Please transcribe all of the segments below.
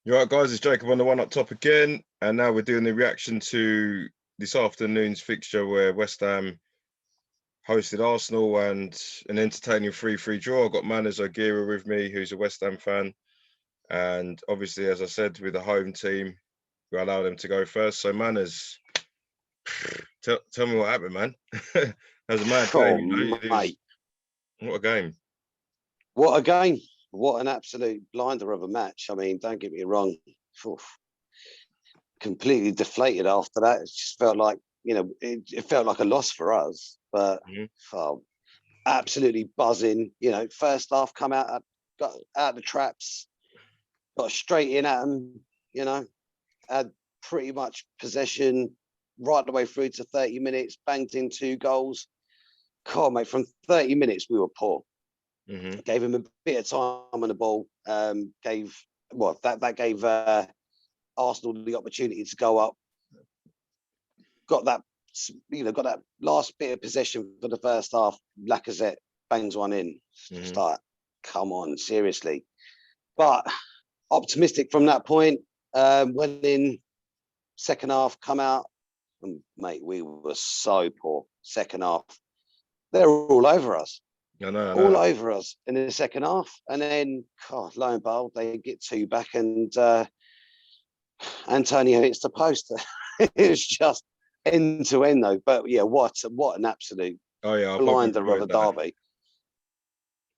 You right, guys? It's Jacob on the One Up Top again, and now we're doing the reaction to this afternoon's fixture where West Ham hosted Arsenal and an entertaining 3-3 draw. I've got Mannerz Oghera with me, who's a West Ham fan, and obviously, as I said, with the home team, we allow them to go first. So, Mannerz, tell me what happened, man. That was a mad game, Oh, you know. It was, mate, what a game. what a game. What an absolute blinder of a match. I mean, don't get me wrong. Oof, completely deflated after that. It just felt like, it felt like a loss for us. But Mhm. oh, absolutely buzzing. First half got out the traps, got straight in at them, had pretty much possession right the way through to 30 minutes, banged in 2 goals. God, mate, from 30 minutes, we were poor. Mhm. Gave him a bit of time on the ball. That gave Arsenal the opportunity to go up. Got that, got that last bit of possession for the first half. Lacazette bangs one in. Just Mhm. like, come on, seriously. But optimistic from that point. Went in second half, come out, and mate, we were so poor second half. They're all over us. I know. I All know. over us in the second half. And then, God, lo and behold, they get two back and Antonio hits the post. It was just end to end, though. But yeah, what an absolute Oh yeah, I probably blinder of enjoyed a that. derby.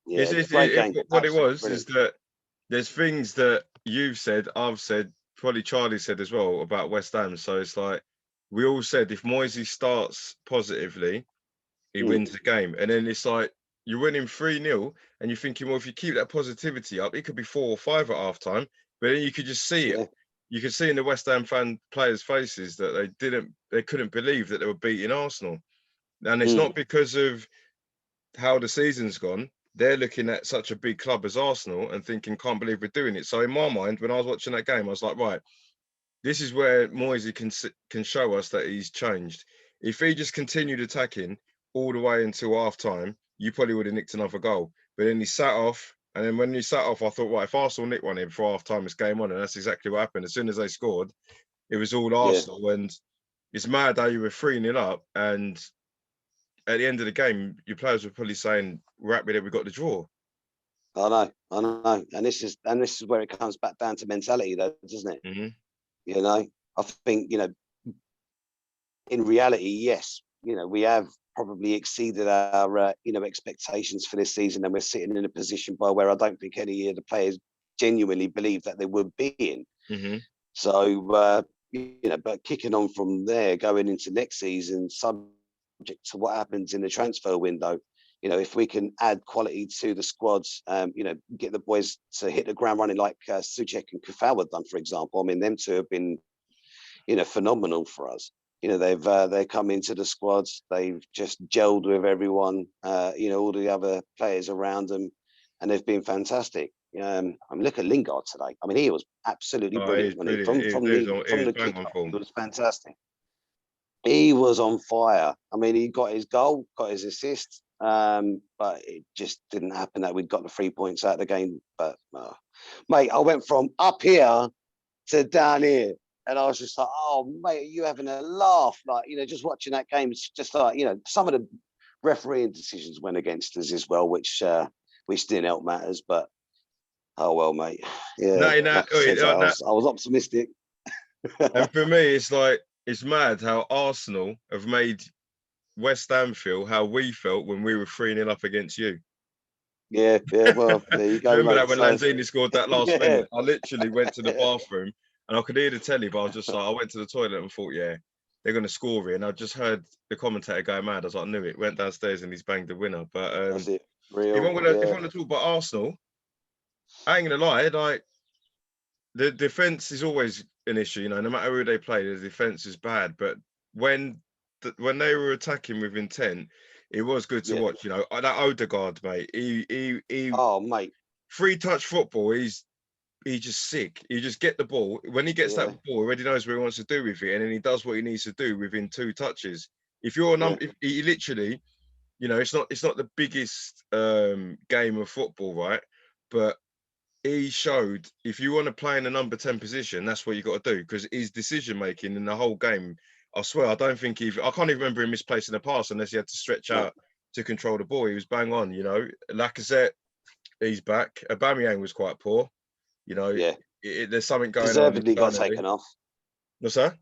It's, Yeah, it's great it, game. what it Absolutely was is brilliant. that there's things that you've said, I've said, probably Charlie said as well about West Ham. So it's like we all said if Moisey starts positively, he Mm, wins the game. And then it's like you're winning 3-0 and you're thinking, well, if you keep that positivity up, it could be 4 or 5 at half time. But then you could just see it. yeah. You could see in the West Ham fan players' faces that they couldn't believe that they were beating Arsenal. And it's Mm, not because of how the season's gone. They're looking at such a big club as Arsenal and thinking, can't believe we're doing it. So in my mind, when I was watching that game, I was like, right, this is where Moisey can show us that he's changed. If he just continued attacking all the way until half time, you probably would have nicked another goal. But then he sat off, and then when he sat off, I thought, right, if Arsenal nick one in before half time, it's game on, and that's exactly what happened. As soon as they scored, it was all yeah. Arsenal, and it's mad how you were 3-0 up, and at the end of the game, your players were probably saying, "We're happy that we got the draw." I know. And this is where it comes back down to mentality, though, doesn't it? Hmm. You know, I think in reality, yes, we have probably exceeded our expectations for this season, and we're sitting in a position by where I don't think any of the players genuinely believe that they would be in. Hmm. So but kicking on from there, going into next season, subject to what happens in the transfer window. If we can add quality to the squads, get the boys to hit the ground running like Suchek and Kufau have done, for example. I mean, them two have been phenomenal for us. They come into the squads, they've just gelled with everyone, all the other players around them, and they've been fantastic. I mean, look at Lingard today. I mean, he was absolutely Oh, he's brilliant when he brilliant. from He from was the on, he from was the bang kick on off. form. It was fantastic. He was on fire. I mean, he got his goal, got his assist, but it just didn't happen that we got the 3 points out of the game. But mate, I went from up here to down here. And I was just like, oh, mate, are you having a laugh? Like, just watching that game, it's just like, some of the refereeing decisions went against us as well, which didn't help matters. But, oh, well, mate. Yeah, No, no, like I said, I no. was optimistic. And for me, it's like it's mad how Arsenal have made West Ham feel how we felt when we were 3-0 up against you. Yeah, well, there you Do you go, remember that mate. when So, Lanzini scored that last yeah, minute? I literally went to the bathroom and I could hear the telly, but I was just like, I went to the toilet and thought, yeah, they're going to score here. And I just heard the commentator go mad. I was like, I knew it. Went downstairs and he's banged the winner. But that's it. if Real, if yeah, I'm gonna talk about Arsenal, I ain't gonna lie, like the defense is always an issue. No matter who they play, the defense is bad. But when when they were attacking with intent, it was good to yeah. watch. That Odegaard, mate. He Oh, mate, free touch football. He's just sick. You just get the ball. When he gets that yeah, ball, he already knows what he wants to do with it, and then he does what he needs to do within 2 touches. If you're yeah, if he literally, it's not the biggest game of football, right? But he showed if you want to play in the number 10 position, that's what you got to do, because his decision making in the whole game, I swear, I don't think I can't even remember him misplacing a pass unless he had to stretch No. out to control the ball. He was bang on, Lacazette, he's back. Aubameyang was quite poor, Yeah. there's something going on Deservedly got internally. taken off. What's that?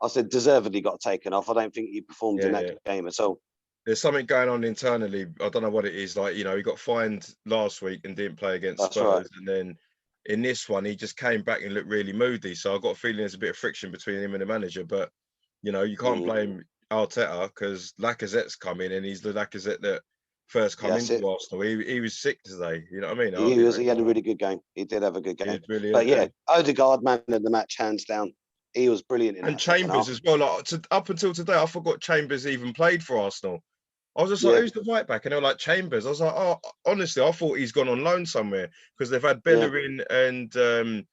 I said deservedly got taken off. I don't think he performed in that game at all. There's something going on internally. I don't know what it is. Like, he got fined last week and didn't play against That's Spurs. right. And then in this one, he just came back and looked really moody. So I've got a feeling there's a bit of friction between him and the manager. But, you can't blame Arteta, because Lacazette's come in and he's the Lacazette that first come into Arsenal. He was sick today. You know what I mean? He had a really good game. He did have a good game. Brilliant, but yeah, Odegaard, man of the match, hands down. He was brilliant in and that Chambers as well. Like, up until today, I forgot Chambers even played for Arsenal. I was just like, who's the right back? And they were like, Chambers. I was like, oh, honestly, I thought he's gone on loan somewhere, because they've had Bellerin and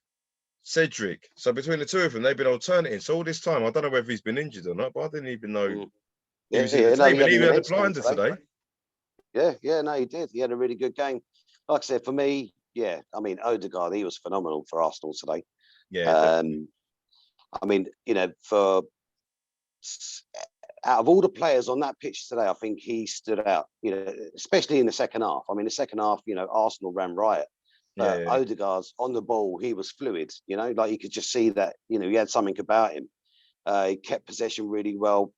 Cedric. So between the two of them, they've been alternating. So all this time, I don't know whether he's been injured or not, but I didn't even know he was in the team. And he had a blinder today. Yeah, no, he did. He had a really good game. Like I said, for me, I mean, Odegaard, he was phenomenal for Arsenal today. Yeah. I mean, for out of all the players on that pitch today, I think he stood out, especially in the second half. I mean, the second half, Arsenal ran riot. But Odegaard's on the ball, he was fluid, like you could just see that, he had something about him. He kept possession really well.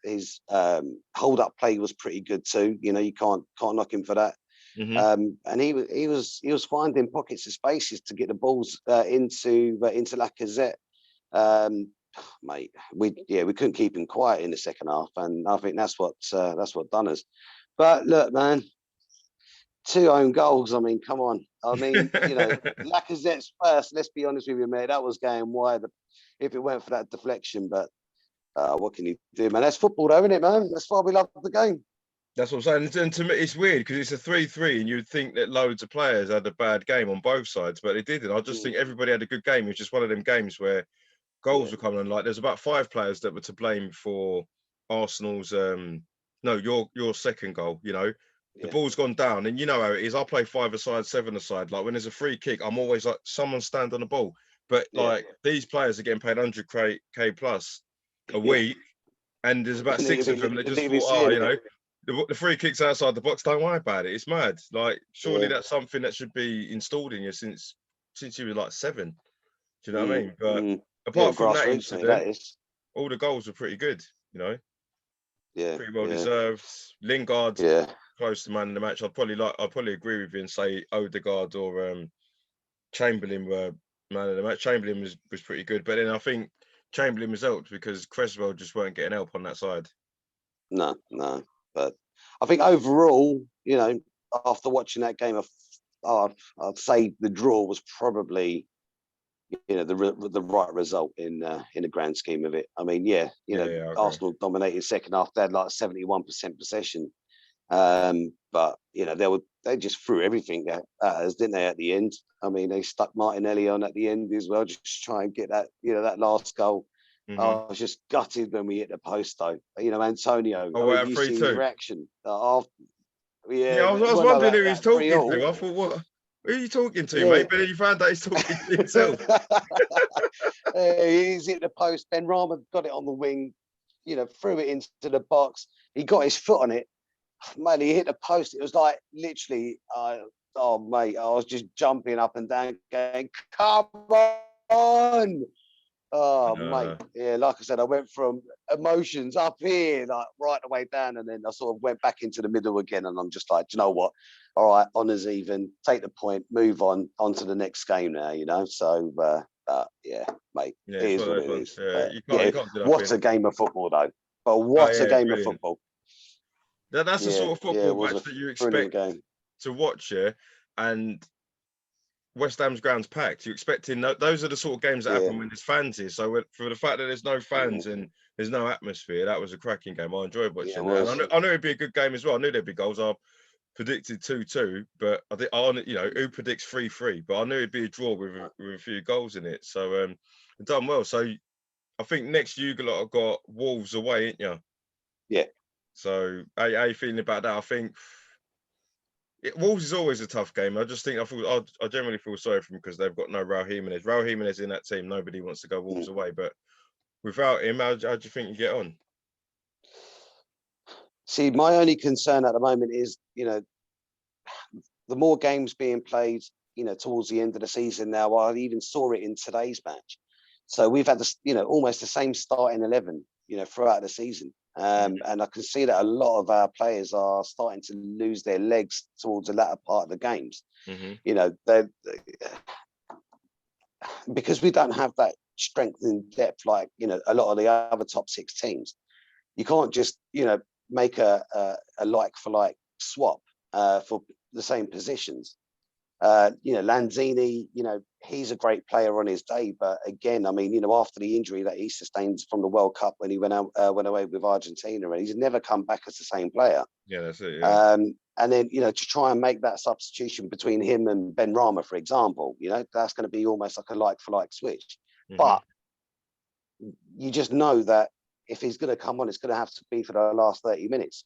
His hold-up play was pretty good too. You can't knock him for that. And he was finding pockets of spaces to get the balls into Lacazette. Mate, we couldn't keep him quiet in the second half, and I think that's what done us. But look, man, 2 own goals. I mean, come on. I mean, Lacazette's first. Let's be honest with you, mate. That was going wide if it weren't for that deflection. But what can you do, man? That's football, though, isn't it, man? That's why we love the game. That's what I'm saying. And to me, it's weird because it's a 3-3, and you'd think that loads of players had a bad game on both sides, but they didn't. I just think everybody had a good game. It was just one of them games where goals were coming on. Like, there's about 5 players that were to blame for Arsenal's your second goal. The ball's gone down, and you know how it is. I play 5-a-side, 7-a-side. Like, when there's a free kick, I'm always like, someone stand on the ball. But like, these players are getting paid 100k plus a week, and there's about 6 of them that just thought, the free kicks outside the box, don't worry about it. It's mad. Like, surely that's something that should be installed in you since you were like 7. Do you know what I mean? But apart from that incident, all the goals were pretty good, pretty well deserved. Lingard, close to man in the match. I'd probably agree with you and say Odegaard or Chamberlain were man of the match. Chamberlain was pretty good, but then I think Chamberlain was helped because Cresswell just weren't getting help on that side. No, but I think overall, after watching that game, I'd say the draw was probably the right result in the grand scheme of it. I mean, Arsenal dominated second half. They had like 71% possession, but they just threw everything at us, didn't they? At the end, I mean, they stuck Martinelli on at the end as well, just to try and get that that last goal. I was just gutted when we hit the post, though. Antonio. You see his reaction after. I was wondering who he's talking to. I thought, what? Who are you talking to, mate? But then you found out he's talking to himself. He's hit the post. Ben Rama got it on the wing, threw it into the box. He got his foot on it. Man, he hit the post. It was like literally, mate, I was just jumping up and down going, come on. Oh, mate. Yeah, like I said, I went from emotions up here, like right the way down, and then I sort of went back into the middle again, and I'm just like, do you know what? All right, honours even, take the point, move on to the next game now, So, yeah, mate, it is what it is. You can't do that. What a game of football, though. But what a game of football. That's the sort of football match that you expect to watch, and West Ham's ground's packed. You're expecting those are the sort of games that happen when there's fans here. So for the fact that there's no fans and there's no atmosphere, that was a cracking game. I enjoyed watching that. I knew it'd be a good game as well. I knew there'd be goals. I predicted 2-2, but I think who predicts 3-3? But I knew it'd be a draw with a few goals in it. So done well. So I think next you lot have got Wolves away, ain't you? Yeah. So how you feeling about that? I think Wolves is always a tough game. I just think I generally feel sorry for them because they've got no Raul Jimenez. Raul Jimenez in that team, nobody wants to go Wolves away. But without him, how do you think you get on? See, my only concern at the moment is, the more games being played, towards the end of the season now. I even saw it in today's match. So we've had this, almost the same starting 11, throughout the season. And I can see that a lot of our players are starting to lose their legs towards the latter part of the games. They because we don't have that strength and depth like, a lot of the other top 6 teams. You can't just, make a like for like swap for the same positions. Lanzini, he's a great player on his day, but again, I mean, after the injury that he sustained from the World Cup when he went away with Argentina, and he's never come back as the same player. Yeah, that's it. Yeah. And then, to try and make that substitution between him and Ben Rama, for example, that's going to be almost like a like for like switch. But you just know that if he's going to come on, it's going to have to be for the last 30 minutes.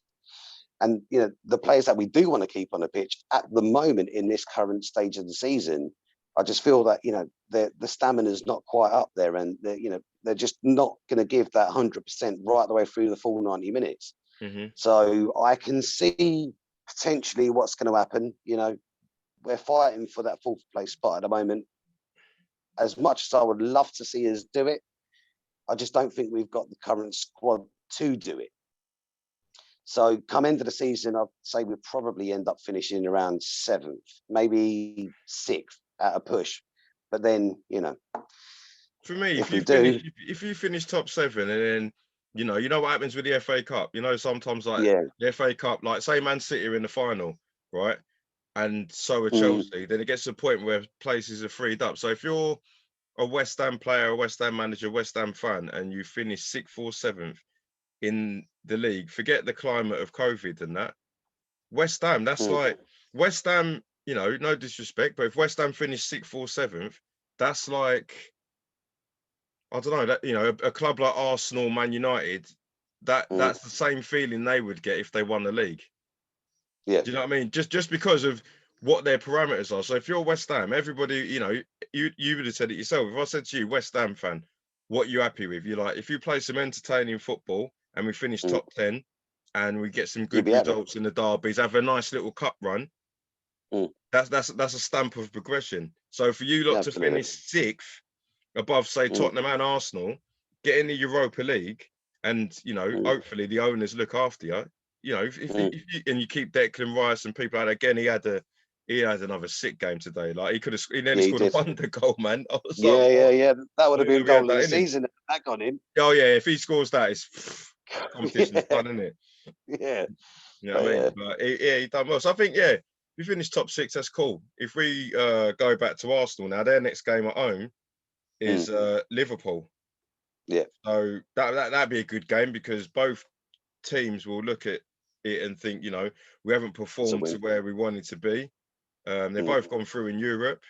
And, the players that we do want to keep on the pitch at the moment in this current stage of the season, I just feel that, the stamina is not quite up there, and they're just not going to give that 100% right the way through the full 90 minutes. So I can see potentially what's going to happen. We're fighting for that 4th place spot at the moment. As much as I would love to see us do it, I just don't think we've got the current squad to do it. So come end of the season, I'd say we'll probably end up finishing around 7th, maybe 6th at a push. But then, for me, if you finish top 7 and then, you know what happens with the FA Cup. Sometimes like the FA Cup, like say Man City are in the final, right? And so are Chelsea. Then it gets to the point where places are freed up. So if you're a West Ham player, a West Ham manager, West Ham fan, and you finish 6th or 7th in the league, forget the climate of COVID and that. West Ham, that's like West Ham, no disrespect, but if West Ham finish 6th or 7th, that's like, I don't know, that a club like Arsenal, Man United, that's the same feeling they would get if they won the league. Yeah. Do you know what I mean? Just because of what their parameters are. So if you're West Ham, everybody, you would have said it yourself. If I said to you, West Ham fan, what are you happy with? You're like, if you play some entertaining football and we finish top 10 and we get some good results in the derbies, have a nice little cup run, that's a stamp of progression. So for you lot to finish 6th above, say, Tottenham and Arsenal, get in the Europa League, and hopefully the owners look after you. If you, and you keep Declan Rice and people like that. Again, he had another sick game today. Like he nearly scored a wonder goal, man. I was yeah. That would have been goal of the season if that got in. Oh yeah, if he scores that, it's competition's done, isn't it? Yeah. You know what I mean? But he done well. So I think, if we finish top 6, that's cool. If we go back to Arsenal now, their next game at home is Liverpool. Yeah. So that'd be a good game because both teams will look at it and think, we haven't performed to where we wanted to be. They've both gone through in Europe.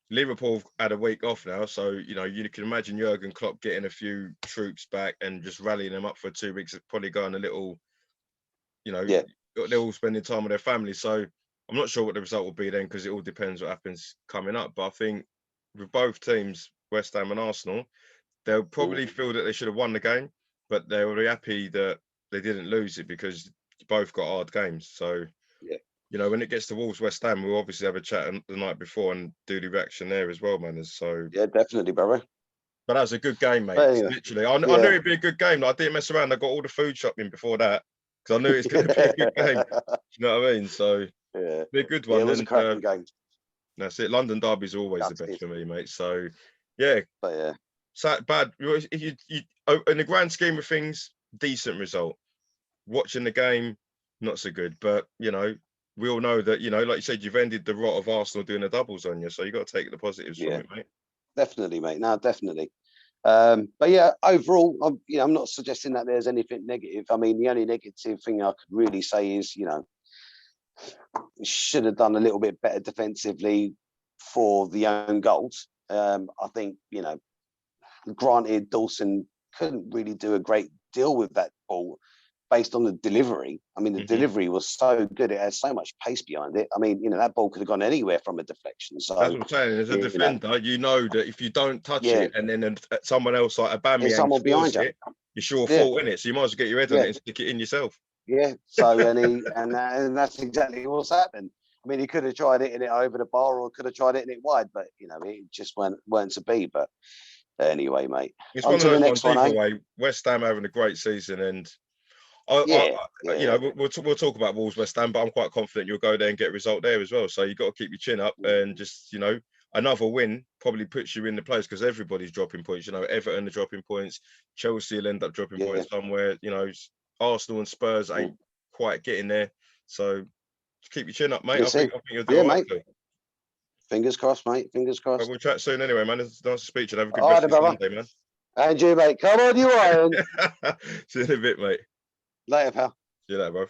Liverpool had a week off now, so you can imagine Jurgen Klopp getting a few troops back and just rallying them up for 2 weeks. Probably going a little, they're all spending time with their family. So I'm not sure what the result will be then, because it all depends what happens coming up. But I think with both teams, West Ham and Arsenal, they'll probably feel that they should have won the game, but they'll be happy that they didn't lose it because both got hard games. So when it gets to Wolves West Ham, we'll obviously have a chat the night before and do the reaction there as well, man. So yeah, definitely, brother. But that was a good game, mate. Anyway, literally, I knew it'd be a good game. I didn't mess around. I got all the food shopping before that because I knew it's going to be a good game. You know what I mean? So be a good one. Yeah, it was a cracking game. That's it. London derbies are always the best for me, mate. So yeah, but bad. If you in the grand scheme of things, decent result. Watching the game, not so good. But we all know that like you said, you've ended the rot of Arsenal doing the doubles on you, so you got to take the positives from it, mate. Definitely, mate. No, definitely. But yeah, overall, I'm not suggesting that there's anything negative. I mean, the only negative thing I could really say is, should have done a little bit better defensively for the own goals. I think, granted, Dawson couldn't really do a great deal with that ball, based on the delivery. I mean, the Mhm. delivery was so good; it had so much pace behind it. I mean, that ball could have gone anywhere from a deflection. So That's what I'm saying. As a you know, defender, you know that if you don't touch yeah, it and then someone else like there's Aubameyang someone scores behind you. it, you're sure Yeah, fault in it. So you might as well get your head on yeah, it and stick it in yourself. yeah. So and that's exactly what's happened. I mean, he could have tried hitting it over the bar, or could have tried hitting it wide, but it just weren't to be. But anyway, mate, It's on one of to the those next ones one, either eh? way. West Ham having a great season, and Yeah, yeah, we'll talk about Wolves West Ham, but I'm quite confident you'll go there and get a result there as well. So you've got to keep your chin up and just another win probably puts you in the place because everybody's dropping points. Everton are dropping points, Chelsea will end up dropping yeah. points somewhere. Arsenal and Spurs ain't quite getting there. So just keep your chin up, mate. I That's think it. you'll do Yeah, all right, mate. Phil. Fingers crossed, mate. Fingers But crossed. we'll chat soon anyway, man. It's nice to speak to you. Have a good All rest right, of your brother. Sunday, man. And you, mate. Come on, you Iron. See you in a bit, mate. Later, pal. See you later, bro.